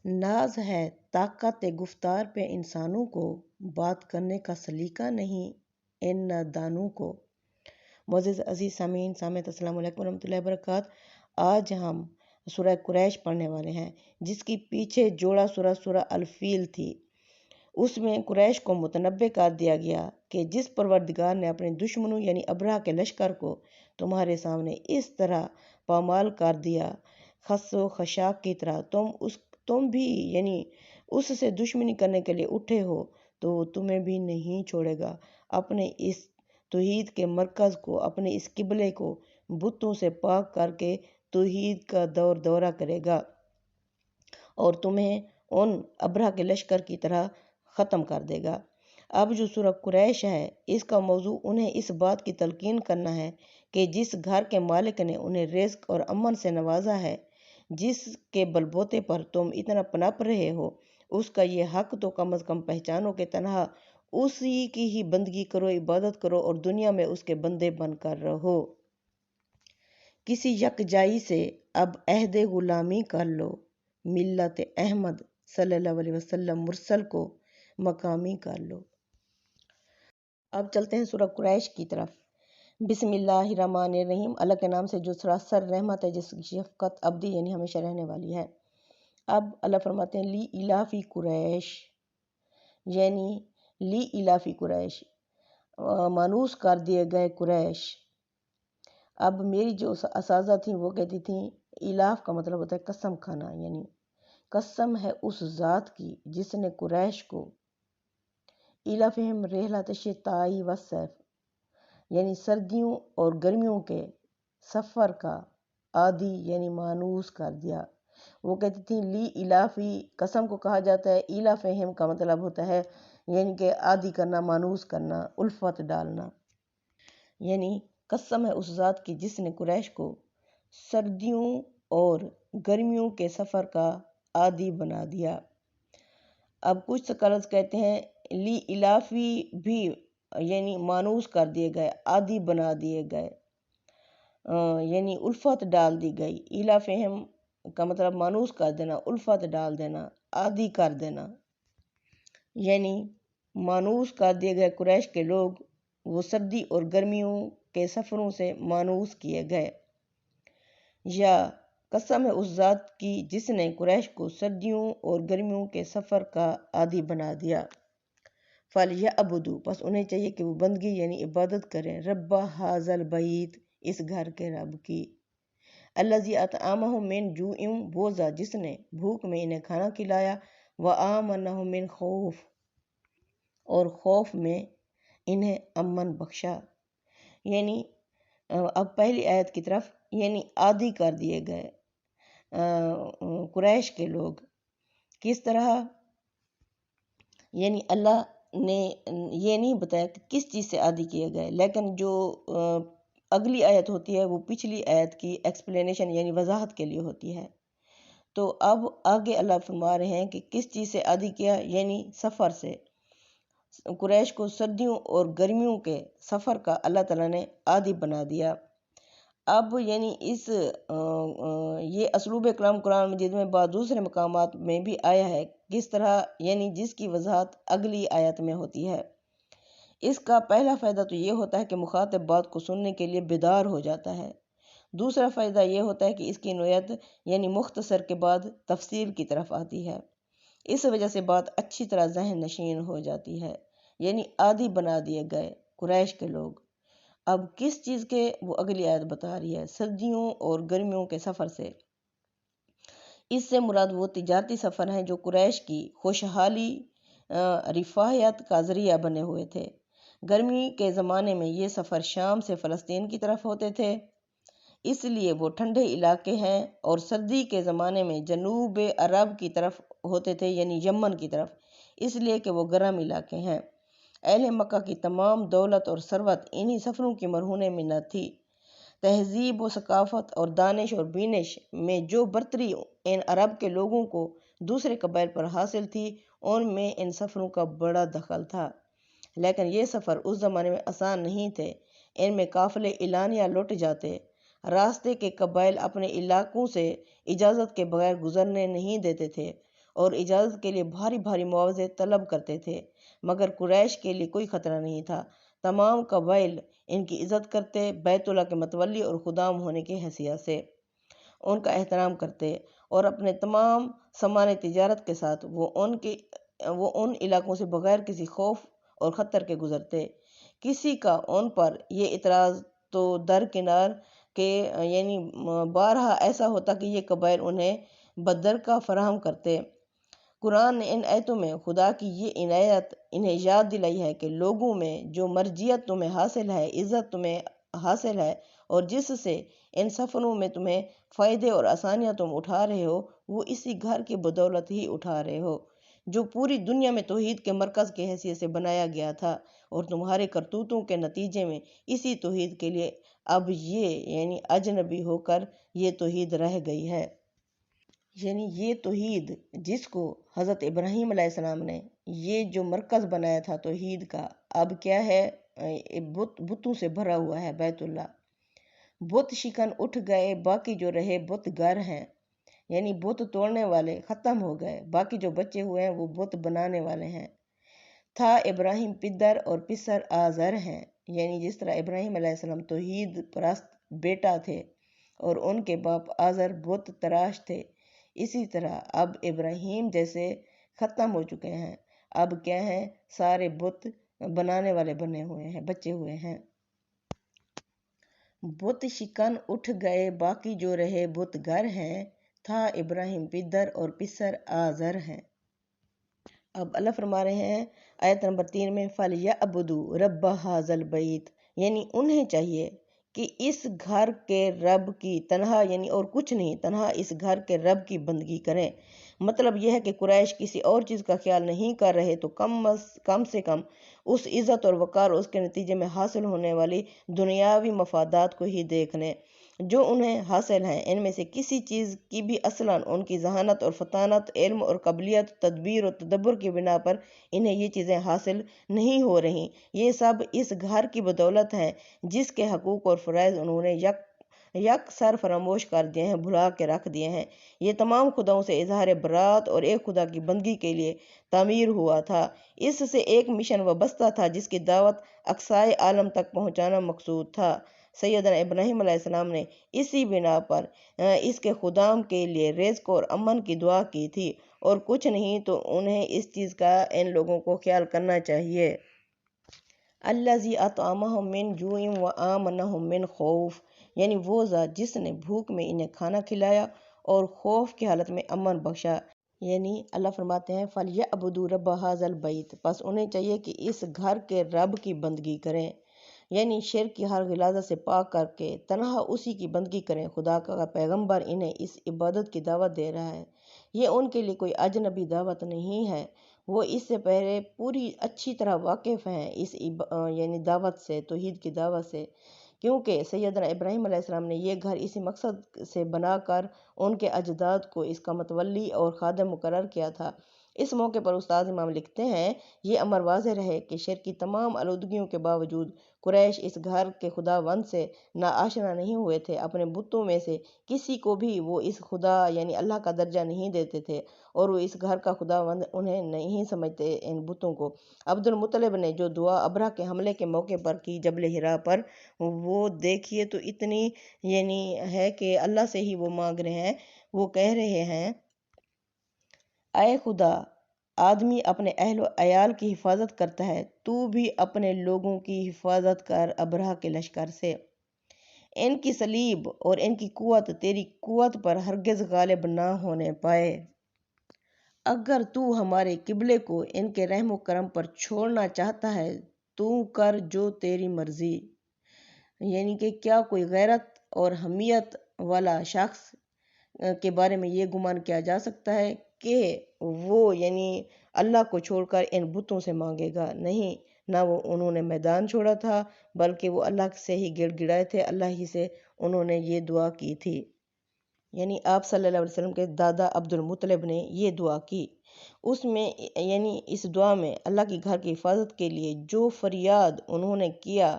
ناز ہے طاقت گفتار پہ انسانوں کو، بات کرنے کا سلیقہ نہیں ان نادانوں کو۔ معزز عزیز سامعین سامعات، السلام علیکم ورحمۃ اللہ وبرکاتہ۔ آج ہم سورہ قریش پڑھنے والے ہیں، جس کی پیچھے جوڑا سورہ الفیل تھی۔ اس میں قریش کو متنبع کر دیا گیا کہ جس پروردگار نے اپنے دشمنوں یعنی ابرہہ کے لشکر کو تمہارے سامنے اس طرح پامال کر دیا، خس و خشاک کی طرح، تم بھی یعنی اس سے دشمنی کرنے کے لیے اٹھے ہو، تو وہ تمہیں بھی نہیں چھوڑے گا۔ اپنے اس توحید کے مرکز کو، اپنے اس قبلے کو بتوں سے پاک کر کے توحید کا دورہ کرے گا اور تمہیں ان ابرہہ کے لشکر کی طرح ختم کر دے گا۔ اب جو سورہ قریش ہے، اس کا موضوع انہیں اس بات کی تلقین کرنا ہے کہ جس گھر کے مالک نے انہیں رزق اور امن سے نوازا ہے، جس کے بلبوتے پر تم اتنا پنپ رہے ہو، اس کا یہ حق تو کم از کم پہچانو کہ تنہا اسی کی ہی بندگی کرو، عبادت کرو اور دنیا میں اس کے بندے بن کر رہو۔ کسی یکجائی سے اب عہد غلامی کر لو، ملت احمد صلی اللہ علیہ وسلم مرسل کو مقامی کر لو۔ اب چلتے ہیں سورہ قریش کی طرف۔ بسم اللہ الرحمن الرحیم، اللہ کے نام سے جو سراسر رحمت ہے، جس کی شفقت ابدی یعنی ہمیشہ رہنے والی ہے۔ اب اللہ فرماتے ہیں لی الافی قریش، یعنی لی الافی قریش، مانوس کر دیے گئے قریش۔ اب میری جو اساتذہ تھیں وہ کہتی تھیں الاف کا مطلب ہوتا ہے قسم کھانا، یعنی قسم ہے اس ذات کی جس نے قریش کو الافہم رحلۃ الشتاء والصیف، یعنی سردیوں اور گرمیوں کے سفر کا عادی یعنی مانوس کر دیا۔ وہ کہتی تھیں لی الافی، قسم کو کہا جاتا ہے، الافہم کا مطلب ہوتا ہے یعنی کہ عادی کرنا، مانوس کرنا، الفت ڈالنا۔ یعنی قسم ہے اس ذات کی جس نے قریش کو سردیوں اور گرمیوں کے سفر کا عادی بنا دیا۔ اب کچھ سکالرز کہتے ہیں لی الافی بھی یعنی مانوس کر دیے گئے، عادی بنا دیے گئے، یعنی الفت ڈال دی گئی۔ الافہم کا مطلب مانوس کر دینا، الفت ڈال دینا، عادی کر دینا، یعنی مانوس کر دیے گئے قریش کے لوگ وہ سردی اور گرمیوں کے سفروں سے مانوس کیے گئے۔ یا قسم ہے اس ذات کی جس نے قریش کو سردیوں اور گرمیوں کے سفر کا عادی بنا دیا۔ فَلْيَعْبُدُوا، پس انہیں چاہیے کہ وہ بندگی یعنی عبادت کریں، رب ھذا البیت، اس گھر کے رب کی، الذی اطعمہم من جوع، وہ ذات جس نے بھوک میں انہیں کھانا کھلایا، وآمنہم من خوف، اور خوف میں انہیں امن بخشا۔ یعنی اب پہلی آیت کی طرف، یعنی عادی کر دیے گئے قریش کے لوگ کس طرح، یعنی اللہ نے یہ نہیں بتایا کہ کس چیز سے عادی کیے گئے، لیکن جو اگلی آیت ہوتی ہے وہ پچھلی آیت کی ایکسپلینیشن یعنی وضاحت کے لیے ہوتی ہے۔ تو اب آگے اللہ فرما رہے ہیں کہ کس چیز سے عادی کیا، یعنی سفر سے۔ قریش کو سردیوں اور گرمیوں کے سفر کا اللہ تعالیٰ نے عادی بنا دیا۔ اب یعنی یہ اسلوب کلام قرآن مجید میں بعض دوسرے مقامات میں بھی آیا ہے، کس طرح، یعنی جس کی وضاحت اگلی آیت میں ہوتی ہے۔ اس کا پہلا فائدہ تو یہ ہوتا ہے کہ مخاطب بات کو سننے کے لیے بیدار ہو جاتا ہے۔ دوسرا فائدہ یہ ہوتا ہے کہ اس کی نوعیت یعنی مختصر کے بعد تفصیل کی طرف آتی ہے، اس وجہ سے بات اچھی طرح ذہن نشین ہو جاتی ہے۔ یعنی عادی بنا دیے گئے قریش کے لوگ۔ اب کس چیز کے، وہ اگلی آیت بتا رہی ہے، سردیوں اور گرمیوں کے سفر سے۔ اس سے مراد وہ تجارتی سفر ہیں جو قریش کی خوشحالی رفاہیت کا ذریعہ بنے ہوئے تھے۔ گرمی کے زمانے میں یہ سفر شام سے فلسطین کی طرف ہوتے تھے، اس لیے وہ ٹھنڈے علاقے ہیں، اور سردی کے زمانے میں جنوب عرب کی طرف ہوتے تھے یعنی یمن کی طرف، اس لیے کہ وہ گرم علاقے ہیں۔ اہل مکہ کی تمام دولت اور ثروت انہی سفروں کی مرہونے میں نہ تھی۔ تہذیب و ثقافت اور دانش اور بینش میں جو برتری ان عرب کے لوگوں کو دوسرے قبائل پر حاصل تھی، ان میں ان سفروں کا بڑا دخل تھا۔ لیکن یہ سفر اس زمانے میں آسان نہیں تھے، ان میں قافلے اعلانیہ لٹ جاتے، راستے کے قبائل اپنے علاقوں سے اجازت کے بغیر گزرنے نہیں دیتے تھے، اور اجازت کے لیے بھاری بھاری معاوضے طلب کرتے تھے، مگر قریش کے لیے کوئی خطرہ نہیں تھا۔ تمام قبائل ان کی عزت کرتے، بیت اللہ کے متولی اور خدام ہونے کی حیثیت سے ان کا احترام کرتے، اور اپنے تمام سامان تجارت کے ساتھ وہ ان علاقوں سے بغیر کسی خوف اور خطر کے گزرتے۔ کسی کا ان پر یہ اعتراض تو درکنار کہ بارہا ایسا ہوتا کہ یہ قبائل انہیں بدرگاہ فراہم کرتے۔ قرآن نے ان آیتوں میں خدا کی یہ عنایت انہیں یاد دلائی ہے کہ لوگوں میں جو مرضیت تمہیں حاصل ہے، عزت تمہیں حاصل ہے، اور جس سے ان سفروں میں تمہیں فائدے اور آسانیاں تم اٹھا رہے ہو، وہ اسی گھر کی بدولت ہی اٹھا رہے ہو جو پوری دنیا میں توحید کے مرکز کی حیثیت سے بنایا گیا تھا، اور تمہارے کرتوتوں کے نتیجے میں اسی توحید کے لیے اب یہ اجنبی ہو کر یہ توحید رہ گئی ہے۔ یہ توحید جس کو حضرت ابراہیم علیہ السلام نے یہ جو مرکز بنایا تھا توحید کا، اب کیا ہے؟ بتوں سے بھرا ہوا ہے بیت اللہ۔ بت شکن اٹھ گئے، باقی جو رہے بت گر ہیں، بت توڑنے والے ختم ہو گئے، باقی جو بچے ہوئے ہیں وہ بت بنانے والے ہیں۔ تھا ابراہیم پدر اور پسر آزر ہیں، جس طرح ابراہیم علیہ السلام توحید پرست بیٹا تھے اور ان کے باپ آزر بت تراش تھے، اسی طرح اب ابراہیم جیسے ختم ہو چکے ہیں، اب کیا ہیں؟ سارے بت بنانے والے بنے ہوئے ہیں، بچے ہوئے ہیں۔ بت شکن اٹھ گئے، باقی جو رہے بت گر ہیں، تھا ابراہیم پدر اور پسر آزر ہیں۔ اب اللہ فرما رہے ہیں آیت نمبر 3 میں فَلْيَعْبُدُوا رَبَّ هَٰذَا الْبَيْتِ، انہیں چاہیے کہ اس گھر کے رب کی تنہا اور کچھ نہیں، تنہا اس گھر کے رب کی بندگی کریں۔ مطلب یہ ہے کہ قریش کسی اور چیز کا خیال نہیں کر رہے تو کم سے کم اس عزت اور وقار اور اس کے نتیجے میں حاصل ہونے والی دنیاوی مفادات کو ہی دیکھ لیں جو انہیں حاصل ہیں۔ ان میں سے کسی چیز کی بھی اصلاً ان کی ذہانت اور فطانت، علم اور قابلیت، تدبیر اور تدبر کی بنا پر انہیں یہ چیزیں حاصل نہیں ہو رہی۔ یہ سب اس گھر کی بدولت ہیں جس کے حقوق اور فرائض انہوں نے یک سر فراموش کر دیے ہیں، بھلا کے رکھ دیے ہیں۔ یہ تمام خداؤں سے اظہار برات اور ایک خدا کی بندگی کے لیے تعمیر ہوا تھا۔ اس سے ایک مشن وابستہ تھا جس کی دعوت اقصائے عالم تک پہنچانا مقصود تھا۔ سیدنا ابراہیم علیہ السلام نے اسی بنا پر اس کے خدام کے لیے رزق اور امن کی دعا کی تھی، اور کچھ نہیں تو انہیں اس چیز کا ان لوگوں کو خیال کرنا چاہیے۔ الذی اطعمہم من جوع وآمنہم من خوف، وہ ذات جس نے بھوک میں انہیں کھانا کھلایا اور خوف کی حالت میں امن بخشا۔ اللہ فرماتے ہیں فَلْيَعْبُدُوا رَبَّ هَٰذَا الْبَيْتِ، پس انہیں چاہیے کہ اس گھر کے رب کی بندگی کریں، شرک کی ہر غلاظت سے پاک کر کے تنہا اسی کی بندگی کریں۔ خدا کا پیغمبر انہیں اس عبادت کی دعوت دے رہا ہے، یہ ان کے لیے کوئی اجنبی دعوت نہیں ہے، وہ اس سے پہلے پوری اچھی طرح واقف ہیں اس دعوت سے، توحید کی دعوت سے، کیونکہ سیدنا ابراہیم علیہ السلام نے یہ گھر اسی مقصد سے بنا کر ان کے اجداد کو اس کا متولی اور خادم مقرر کیا تھا۔ اس موقع پر استاد امام لکھتے ہیں یہ امر واضح رہے کہ شرک کی تمام آلودگیوں کے باوجود قریش اس گھر کے خداوند سے ناآشنا نہیں ہوئے تھے۔ اپنے بتوں میں سے کسی کو بھی وہ اس خدا اللہ کا درجہ نہیں دیتے تھے، اور وہ اس گھر کا خداوند انہیں نہیں سمجھتے ان بتوں کو۔ عبد المطلب نے جو دعا ابرہہ کے حملے کے موقع پر کی جبل حرا پر، وہ دیکھیے تو اتنی ہے کہ اللہ سے ہی وہ مانگ رہے ہیں، وہ کہہ رہے ہیں اے خدا، آدمی اپنے اہل و عیال کی حفاظت کرتا ہے، تو بھی اپنے لوگوں کی حفاظت کر ابرہہ کے لشکر سے۔ ان کی صلیب اور ان کی قوت تیری قوت پر ہرگز غالب نہ ہونے پائے۔ اگر تو ہمارے قبلے کو ان کے رحم و کرم پر چھوڑنا چاہتا ہے تو کر جو تیری مرضی۔ کہ کیا کوئی غیرت اور حمیت والا شخص کے بارے میں یہ گمان کیا جا سکتا ہے کہ وہ اللہ کو چھوڑ کر ان بتوں سے مانگے گا؟ نہیں، نہ وہ انہوں نے میدان چھوڑا تھا، بلکہ وہ اللہ سے ہی گڑ گڑائے تھے، اللہ ہی سے انہوں نے یہ دعا کی تھی۔ آپ صلی اللہ علیہ وسلم کے دادا عبد المطلب نے یہ دعا کی، اس میں اس دعا میں اللہ کی گھر کی حفاظت کے لیے جو فریاد انہوں نے کیا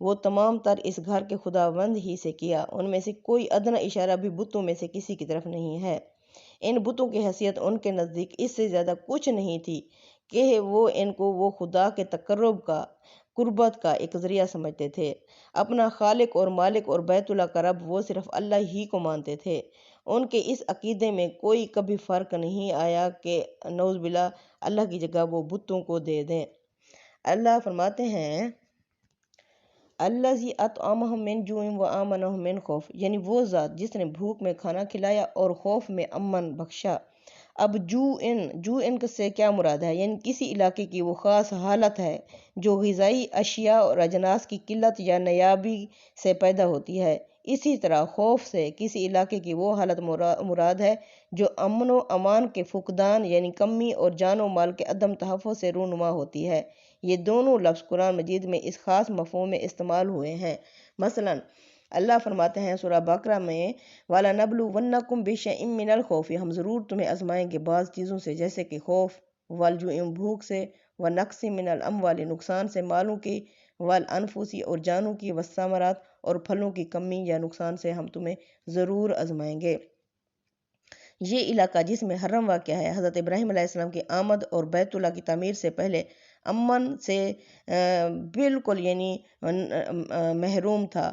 وہ تمام تر اس گھر کے خداوند ہی سے کیا، ان میں سے کوئی ادنیٰ اشارہ بھی بتوں میں سے کسی کی طرف نہیں ہے۔ ان بتوں کی حیثیت ان کے نزدیک اس سے زیادہ کچھ نہیں تھی کہ وہ ان کو وہ خدا کے قربت کا ایک ذریعہ سمجھتے تھے۔ اپنا خالق اور مالک اور بیت اللہ کا رب وہ صرف اللہ ہی کو مانتے تھے۔ ان کے اس عقیدے میں کوئی کبھی فرق نہیں آیا کہ نعوذ باللہ اللہ کی جگہ وہ بتوں کو دے دیں۔ اللہ فرماتے ہیں الذی اطعمہم من جوع وآمنہم من خوف، یعنی وہ ذات جس نے بھوک میں کھانا کھلایا اور خوف میں امن بخشا۔ اب جوع سے کیا مراد ہے؟ یعنی کسی علاقے کی وہ خاص حالت ہے جو غذائی اشیاء اور اجناس کی قلت یا نایابی سے پیدا ہوتی ہے۔ اسی طرح خوف سے کسی علاقے کی وہ حالت مراد ہے جو امن و امان کے فقدان یعنی کمی اور جان و مال کے عدم تحفظ سے رونما ہوتی ہے۔ یہ دونوں لفظ قرآن مجید میں اس خاص مفہوم میں استعمال ہوئے ہیں۔ مثلاً اللہ فرماتے ہیں سورہ بقرہ میں وَلَنَبْلُوَنَّكُمْ بِشَيْءٍ مِّنَ الْخَوْفِ، ہم ضرور تمہیں آزمائیں گے بعض چیزوں سے جیسے کہ خوف، وَالْجُوعِ بھوک سے، وَنَقْصٍ مِّنَ الْأَمْوَالِ نقصان سے مالوں کی، وَالْأَنفُسِ اور جانوں کی، وَالثَّمَرَاتِ اور پھلوں کی کمی یا نقصان سے ہم تمہیں ضرور آزمائیں گے۔ یہ علاقہ جس میں حرم واقع ہے حضرت ابراہیم علیہ السلام کی آمد اور بیت اللہ کی تعمیر سے پہلے امن سے بالکل یعنی محروم تھا،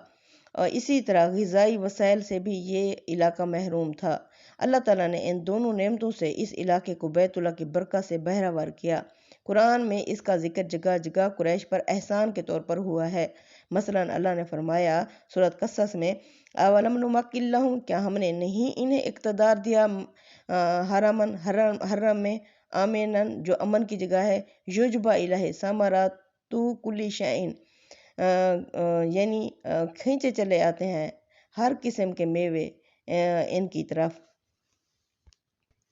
اور اسی طرح غذائی وسائل سے بھی یہ علاقہ محروم تھا۔ اللہ تعالیٰ نے ان دونوں نعمتوں سے اس علاقے کو بیت اللہ کی برکت سے بہرہ کیا۔ قرآن میں اس کا ذکر جگہ جگہ قریش پر احسان کے طور پر ہوا ہے۔ مثلاً اللہ نے فرمایا سورۃ قصص میں اولم نمکن لہم، کیا ہم نے نہیں انہیں اقتدار دیا حرم میں آمینن جو امن کی جگہ ہے، یجبا الیہ ثمرات کل شیء، یعنی کھینچے چلے آتے ہیں ہر قسم کے میوے ان کی طرف۔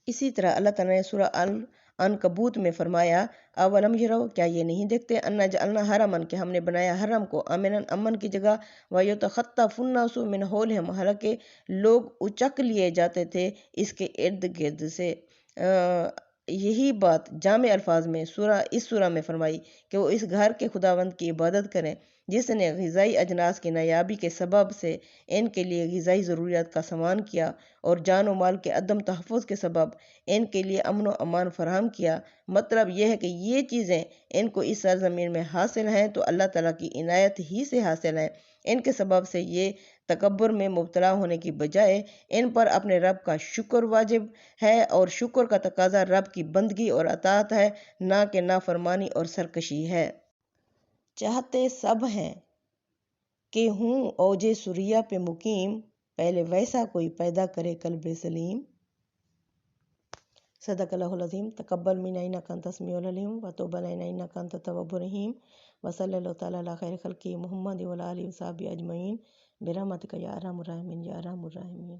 اسی طرح اللہ تعالیٰ نے سورہ العنکبوت میں فرمایا اولم یروا، کیا یہ نہیں دیکھتے انا جعلنا حرمن، کہ ہم نے بنایا حرم کو آمنن امن کی جگہ، ویتخطف الناس من حولہم، حالانکہ لوگ اچک لیے جاتے تھے اس کے ارد گرد سے۔ یہی بات جامع الفاظ میں اس سورہ میں فرمائی کہ وہ اس گھر کے خداوند کی عبادت کریں جس نے غذائی اجناس کی نایابی کے سبب سے ان کے لیے غذائی ضروریات کا سامان کیا اور جان و مال کے عدم تحفظ کے سبب ان کے لیے امن و امان فراہم کیا۔ مطلب یہ ہے کہ یہ چیزیں ان کو اس سرزمین میں حاصل ہیں تو اللہ تعالیٰ کی عنایت ہی سے حاصل ہیں۔ ان کے سبب سے یہ تکبر میں مبتلا ہونے کی بجائے ان پر اپنے رب کا شکر واجب ہے، اور شکر کا تقاضا رب کی بندگی اور اطاعت ہے، نہ کہ نافرمانی اور سرکشی ہے۔ چاہتے سب ہیں کہ ہوں اوج سریا پہ مقیم، پہلے ویسا کوئی پیدا کرے قلب سلیم۔ صدق اللہ العظیم۔ تقبل منا انک انت السمیع العلیم وتب علینا انک انت التواب الرحیم، وصلی اللہ تعالیٰ علی خیر خلقہ محمد وعلی آلہ وصحبہ اجمعین برحمتک یا ارحم الراحمین یا ارحم الراحمین۔